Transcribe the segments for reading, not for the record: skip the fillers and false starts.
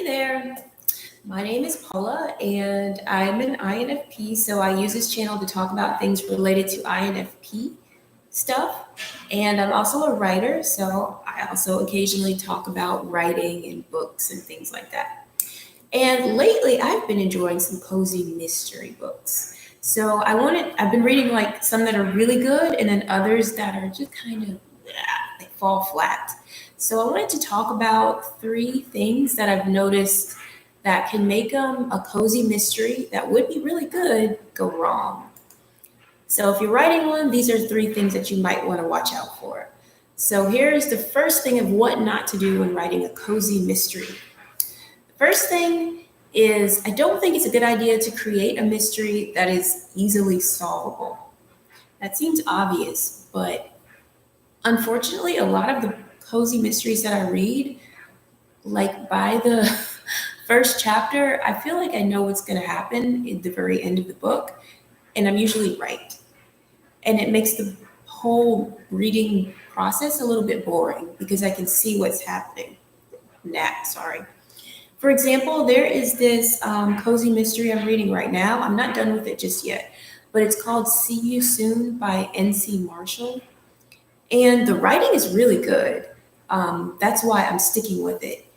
there. My name is Paula and I'm an INFP. So I use this channel to talk about things related to INFP stuff. And I'm also a writer. So I also occasionally talk about writing and books and things like that. And lately I've been enjoying some cozy mystery books. So I've been reading like some that are really good and then others that are just kind of, they fall flat. So I wanted to talk about three things that I've noticed that can make a cozy mystery that would be really good go wrong. So if you're writing one, these are three things that you might want to watch out for. So here's the first thing of what not to do when writing a cozy mystery. The first thing is I don't think it's a good idea to create a mystery that is easily solvable. That seems obvious, but unfortunately, a lot of the cozy mysteries that I read, like by the first chapter, I feel like I know what's going to happen at the very end of the book, and I'm usually right. And it makes the whole reading process a little bit boring because I can see what's happening. Sorry. For example, there is this cozy mystery I'm reading right now. I'm not done with it just yet, but it's called See You Soon by N.C. Marshall. And the writing is really good. That's why I'm sticking with it.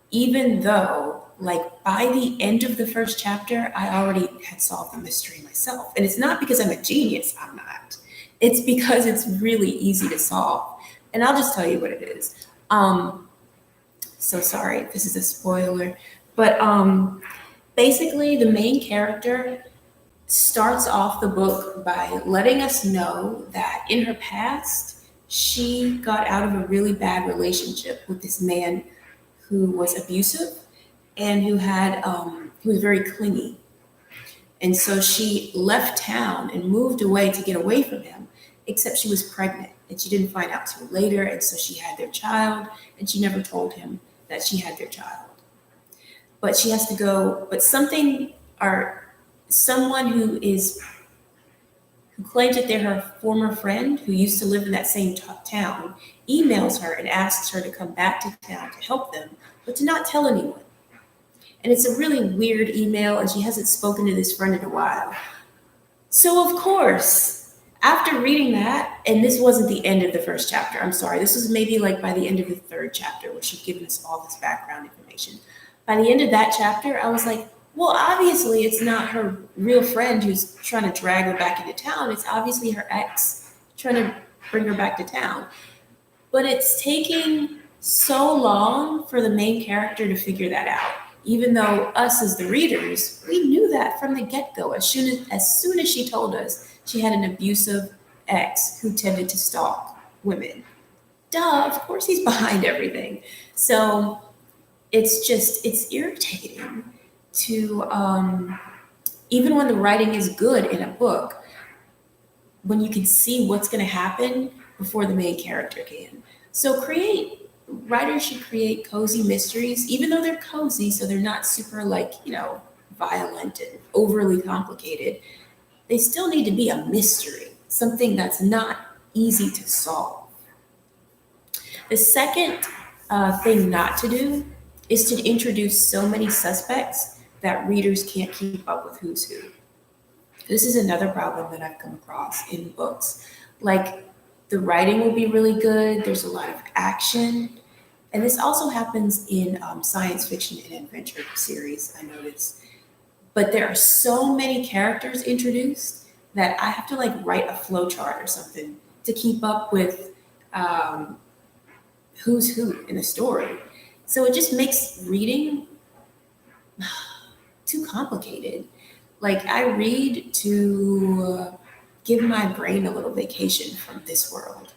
Even though, like, by the end of the first chapter, I already had solved the mystery myself. And it's not because I'm a genius, I'm not. It's because it's really easy to solve. And I'll just tell you what it is. So sorry, this is a spoiler. But basically, the main character starts off the book by letting us know that in her past, she got out of a really bad relationship with this man who was abusive and who was very clingy. And so she left town and moved away to get away from him, except she was pregnant and she didn't find out till later. And so she had their child and she never told him that she had their child. But she has to go, but someone who claims that they're her former friend who used to live in that same town emails her and asks her to come back to town to help them, but to not tell anyone. And it's a really weird email, and she hasn't spoken to this friend in a while. So, of course, after reading that, and this wasn't the end of the first chapter, I'm sorry, this was maybe like by the end of the third chapter where she'd given us all this background information. By the end of that chapter, I was like, well, obviously, it's not her real friend who's trying to drag her back into town. It's obviously her ex trying to bring her back to town. But it's taking so long for the main character to figure that out, even though us as the readers, we knew that from the get-go. As soon as she told us she had an abusive ex who tended to stalk women. Duh, of course he's behind everything. So it's irritating to, even when the writing is good in a book, when you can see what's going to happen before the main character can. So writers should create cozy mysteries, even though they're cozy, so they're not super violent and overly complicated. They still need to be a mystery, something that's not easy to solve. The second thing not to do is to introduce so many suspects that readers can't keep up with who's who. This is another problem that I've come across in books. Like, the writing will be really good, there's a lot of action, and this also happens in science fiction and adventure series, I notice. But there are so many characters introduced that I have to write a flow chart or something to keep up with who's who in the story. So it just makes reading too complicated. Like, I read to give my brain a little vacation from this world,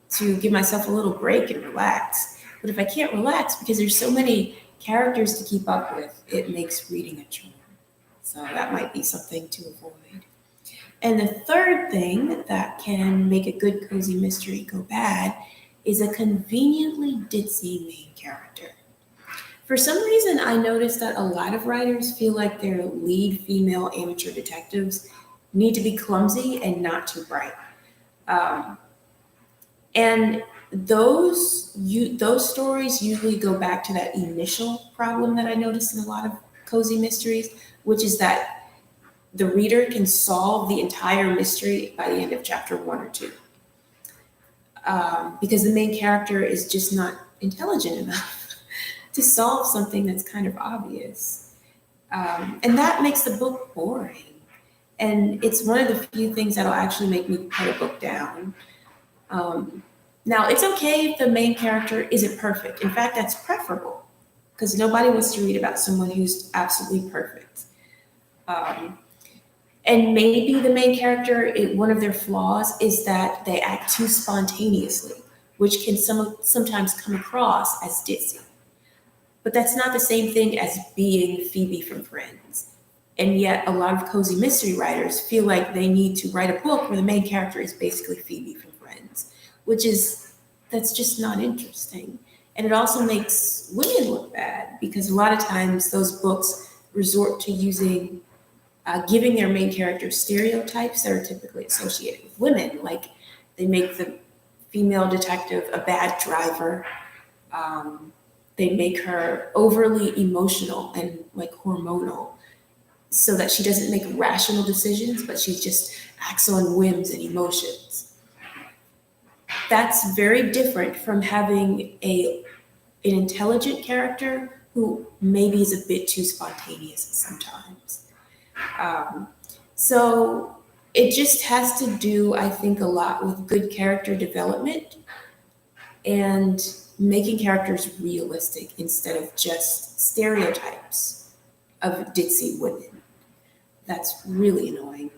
to give myself a little break and relax. But if I can't relax because there's so many characters to keep up with, it makes reading a chore. So that might be something to avoid. And the third thing that can make a good cozy mystery go bad is a conveniently ditzy main character. For some reason, I noticed that a lot of writers feel like their lead female amateur detectives need to be clumsy and not too bright. And those stories usually go back to that initial problem that I noticed in a lot of cozy mysteries, which is that the reader can solve the entire mystery by the end of chapter 1 or 2, because the main character is just not intelligent enough to solve something that's kind of obvious, and that makes the book boring. And it's one of the few things that'll actually make me put a book down. Um, Now, it's okay if the main character isn't perfect. In fact, that's preferable because nobody wants to read about someone who's absolutely perfect. Um, and maybe the main character, one of their flaws is that they act too spontaneously, which can sometimes come across as ditzy. But that's not the same thing as being Phoebe from Friends. And yet, a lot of cozy mystery writers feel like they need to write a book where the main character is basically Phoebe from Friends, which is, that's just not interesting. And it also makes women look bad because a lot of times those books resort to giving their main characters stereotypes that are typically associated with women. Like they make the female detective a bad driver. Um, they make her overly emotional and like hormonal so that she doesn't make rational decisions, but she just acts on whims and emotions. That's very different from having an intelligent character who maybe is a bit too spontaneous sometimes. Um, so it just has to do, I think, a lot with good character development and making characters realistic instead of just stereotypes of ditzy women. That's really annoying.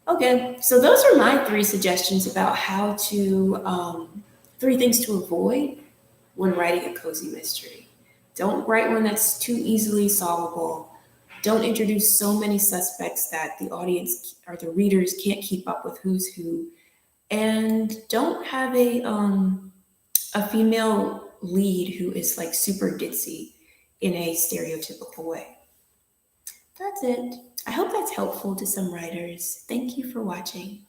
Okay, so those are my 3 suggestions about how to, 3 things to avoid when writing a cozy mystery. Don't write one that's too easily solvable. Don't introduce so many suspects that the audience or the readers can't keep up with who's who. And don't have a female lead who is like super ditzy in a stereotypical way. That's it. I hope that's helpful to some writers. Thank you for watching.